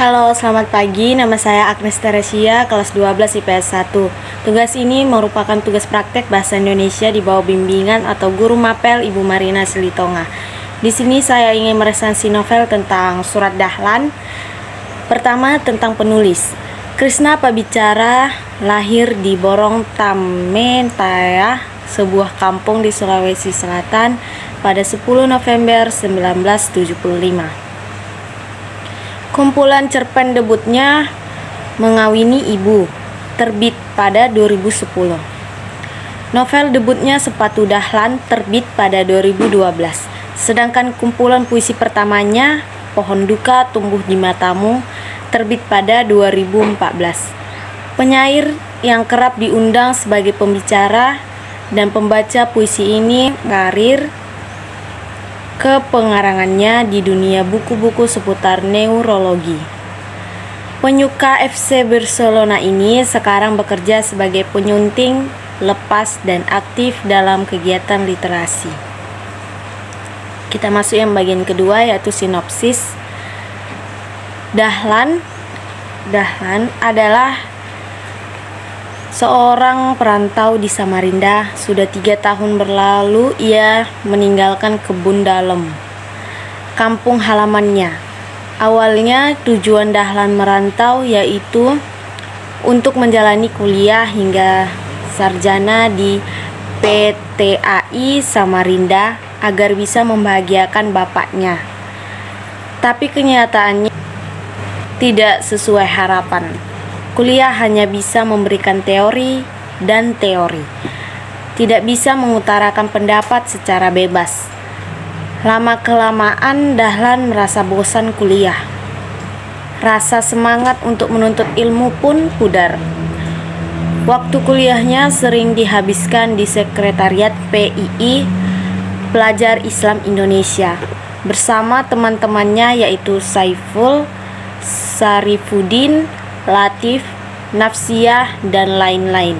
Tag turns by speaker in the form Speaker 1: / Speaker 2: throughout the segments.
Speaker 1: Halo, selamat pagi. Nama saya Agnes Teresia, kelas 12 IPS 1. Tugas ini merupakan tugas praktek bahasa Indonesia di bawah bimbingan atau guru mapel Ibu Marina Silitonga. Di sini saya ingin meresensi novel tentang Surat Dahlan. Pertama, tentang penulis. Krishna Pabicara lahir di Borong Tamentaya, sebuah kampung di Sulawesi Selatan pada 10 November 1975. Kumpulan cerpen debutnya Mengawini Ibu, terbit pada 2010. Novel debutnya Sepatu Dahlan terbit pada 2012. Sedangkan kumpulan puisi pertamanya Pohon Duka Tumbuh di Matamu terbit pada 2014. Penyair yang kerap diundang sebagai pembicara dan pembaca puisi ini karir ke pengarangannya di dunia buku-buku seputar neurologi. Penyuka FC Barcelona ini sekarang bekerja sebagai penyunting lepas dan aktif dalam kegiatan literasi. Kita masuk yang bagian kedua, yaitu sinopsis. Dahlan adalah seorang perantau di Samarinda. Sudah 3 tahun berlalu ia meninggalkan kebun dalem, kampung halamannya. Awalnya tujuan Dahlan merantau yaitu untuk menjalani kuliah hingga sarjana di PTAI Samarinda agar bisa membahagiakan bapaknya. Tapi kenyataannya tidak sesuai harapan. Kuliah hanya bisa memberikan teori dan teori, tidak bisa mengutarakan pendapat secara bebas. Lama-kelamaan Dahlan merasa bosan kuliah. Rasa semangat untuk menuntut ilmu pun pudar. Waktu kuliahnya sering dihabiskan di sekretariat PII, Pelajar Islam Indonesia, bersama teman-temannya yaitu Saiful, Sarifuddin, Latif, Nafsiyah, dan lain-lain.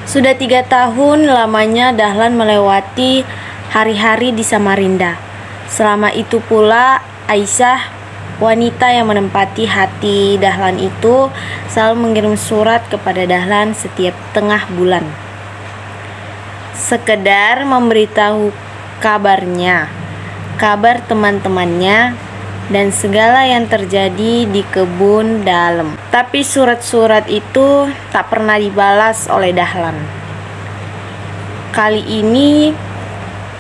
Speaker 1: Sudah 3 tahun lamanya Dahlan melewati hari-hari di Samarinda. Selama itu pula Aisyah, wanita yang menempati hati Dahlan itu, selalu mengirim surat kepada Dahlan setiap tengah bulan, sekedar memberitahu kabarnya, kabar teman-temannya, dan segala yang terjadi di kebun dalem. Tapi surat-surat itu tak pernah dibalas oleh Dahlan. Kali ini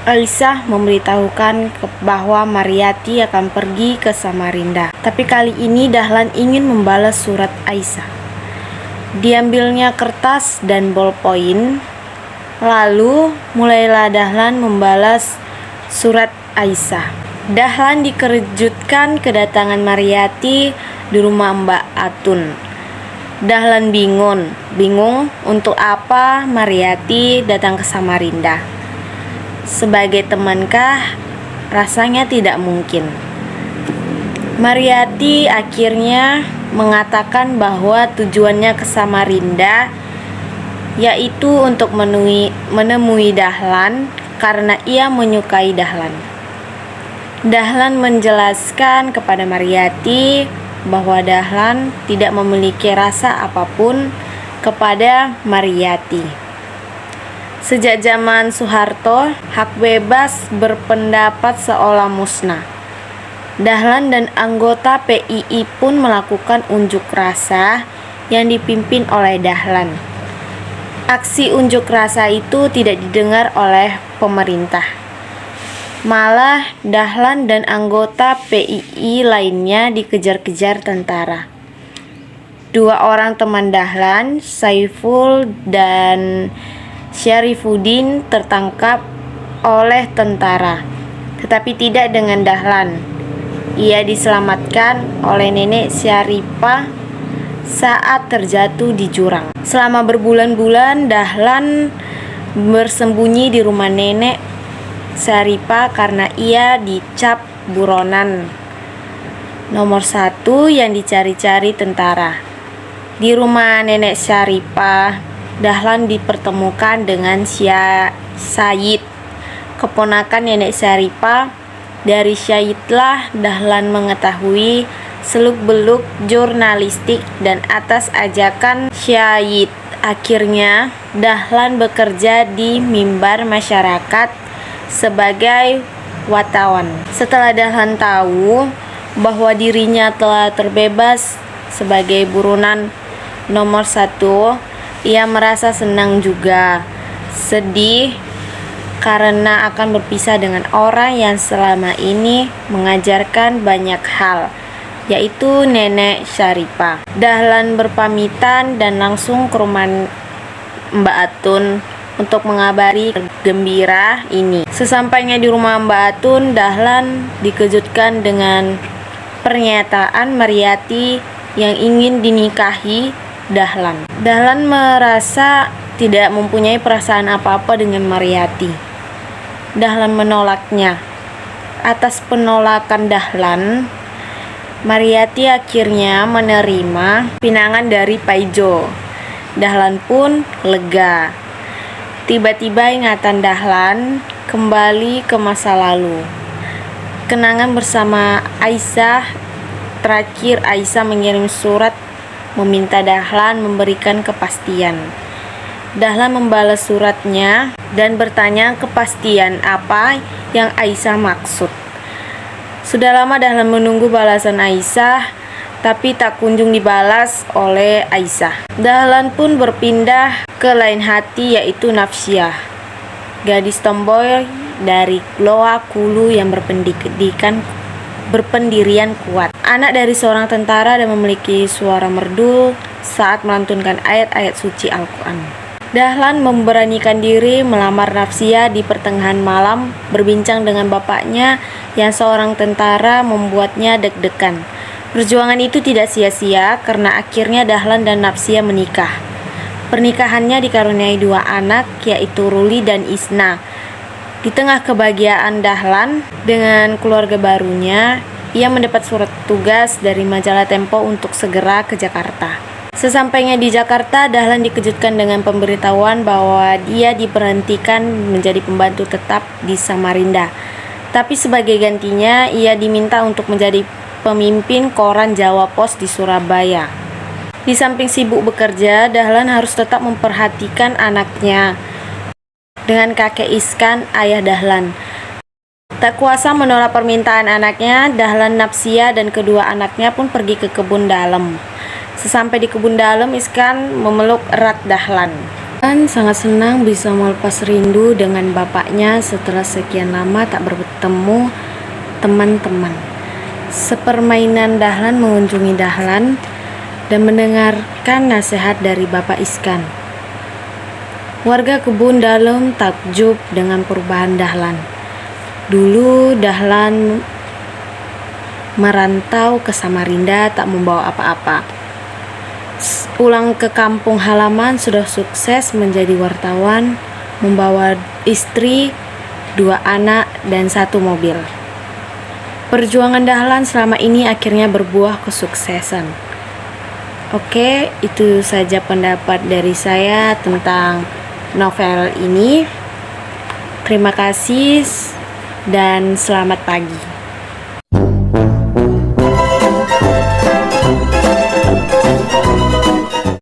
Speaker 1: Aisyah memberitahukan bahwa Mariyati akan pergi ke Samarinda. Tapi kali ini Dahlan ingin membalas surat Aisyah. Diambilnya kertas dan bolpoin, lalu mulailah Dahlan membalas surat Aisyah. Dahlan dikejutkan kedatangan Mariyati di rumah Mbak Atun. Dahlan bingung untuk apa Mariyati datang ke Samarinda. Sebagai temankah? Rasanya tidak mungkin. Mariyati akhirnya mengatakan bahwa tujuannya ke Samarinda yaitu untuk menemui Dahlan karena ia menyukai Dahlan. Dahlan menjelaskan kepada Mariyati bahwa Dahlan tidak memiliki rasa apapun kepada Mariyati. Sejak zaman Soeharto, hak bebas berpendapat seolah musnah. Dahlan dan anggota PII pun melakukan unjuk rasa yang dipimpin oleh Dahlan. Aksi unjuk rasa itu tidak didengar oleh pemerintah. Malah Dahlan dan anggota PII lainnya dikejar-kejar tentara. 2 orang teman Dahlan, Saiful dan Syarifuddin, tertangkap oleh tentara, tetapi tidak dengan Dahlan. Ia diselamatkan oleh nenek Syaripah saat terjatuh di jurang. Selama berbulan-bulan Dahlan bersembunyi di rumah nenek Syaripah karena ia dicap buronan nomor 1 yang dicari-cari tentara. Di rumah nenek Syaripah, Dahlan dipertemukan dengan Syahid, keponakan nenek Syaripah. Dari Syahidlah Dahlan mengetahui seluk-beluk jurnalistik, dan atas ajakan Syahid. Akhirnya, Dahlan bekerja di Mimbar Masyarakat sebagai wartawan. Setelah Dahlan tahu bahwa dirinya telah terbebas sebagai buronan nomor 1, ia merasa senang juga. Sedih karena akan berpisah dengan orang yang selama ini mengajarkan banyak hal, yaitu Nenek Syarifah. Dahlan berpamitan dan langsung ke rumah Mbak Atun untuk mengabari gembira ini. Sesampainya di rumah Mbak Atun, Dahlan dikejutkan dengan pernyataan Mariyati yang ingin dinikahi Dahlan. Dahlan merasa tidak mempunyai perasaan apa-apa dengan Mariyati. Dahlan menolaknya. Atas penolakan Dahlan, Mariyati akhirnya menerima pinangan dari Paijo. Dahlan pun lega. Tiba-tiba ingatan Dahlan kembali ke masa lalu. Kenangan bersama Aisyah. Terakhir Aisyah mengirim surat meminta Dahlan memberikan kepastian. Dahlan membalas suratnya dan bertanya kepastian apa yang Aisyah maksud. Sudah lama Dahlan menunggu balasan Aisyah, tapi tak kunjung dibalas oleh Aisyah. Dahlan pun berpindah ke lain hati, yaitu Nafsiah, gadis tomboy dari Loa Kulu yang berpendirian kuat. Anak dari seorang tentara dan memiliki suara merdu saat melantunkan ayat-ayat suci Al-Quran. Dahlan memberanikan diri melamar Nafsiah di pertengahan malam. Berbincang dengan bapaknya yang seorang tentara membuatnya deg-degan. Perjuangan itu tidak sia-sia karena akhirnya Dahlan dan Nafsiah menikah. Pernikahannya dikaruniai 2 anak, yaitu Ruli dan Isna. Di tengah kebahagiaan Dahlan dengan keluarga barunya, ia mendapat surat tugas dari majalah Tempo untuk segera ke Jakarta. Sesampainya di Jakarta, Dahlan dikejutkan dengan pemberitahuan bahwa dia diberhentikan menjadi pembantu tetap di Samarinda. Tapi sebagai gantinya, ia diminta untuk menjadi pemimpin koran Jawa Pos di Surabaya. Di samping sibuk bekerja, Dahlan harus tetap memperhatikan anaknya dengan kakek Iskan, ayah Dahlan. Tak kuasa menolak permintaan anaknya, Dahlan, Nafsiah, dan kedua anaknya pun pergi ke kebun dalam. Sesampai di kebun dalam, Iskan memeluk erat Dahlan. Dahlan sangat senang bisa melepas rindu dengan bapaknya setelah sekian lama tak bertemu teman-teman. Sepermainan Dahlan mengunjungi Dahlan dan mendengarkan nasihat dari Bapak Iskan. Warga kebun dalam takjub dengan perubahan Dahlan. Dulu Dahlan merantau ke Samarinda tak membawa apa-apa. Pulang ke kampung halaman sudah sukses menjadi wartawan, membawa istri, 2 anak, dan 1 mobil. Perjuangan Dahlan selama ini akhirnya berbuah kesuksesan. Oke, itu saja pendapat dari saya tentang novel ini. Terima kasih dan selamat pagi.